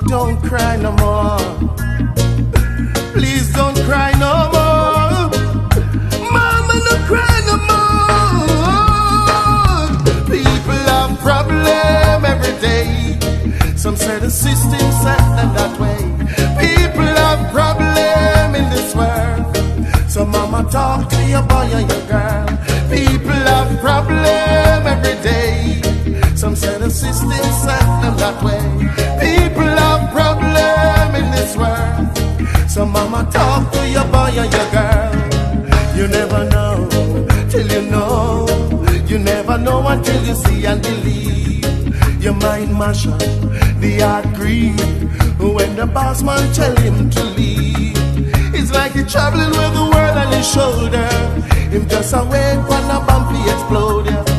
Don't cry no more. Please don't cry no more. Mama, don't cry no more. People have problem every day. Some say the system set them that way. People have problem in this world. So mama, talk to your boy and your girl. People have problem every day. Some say the system set them that way. People have problem in this world. So mama, talk to your boy and your girl. You never know till you know. You never know until you see and believe. Your mind mash up, the heart grieve. When the boss man tell him to leave, it's like he's traveling with the world on his shoulder. Him just a wait for a bomb to explode.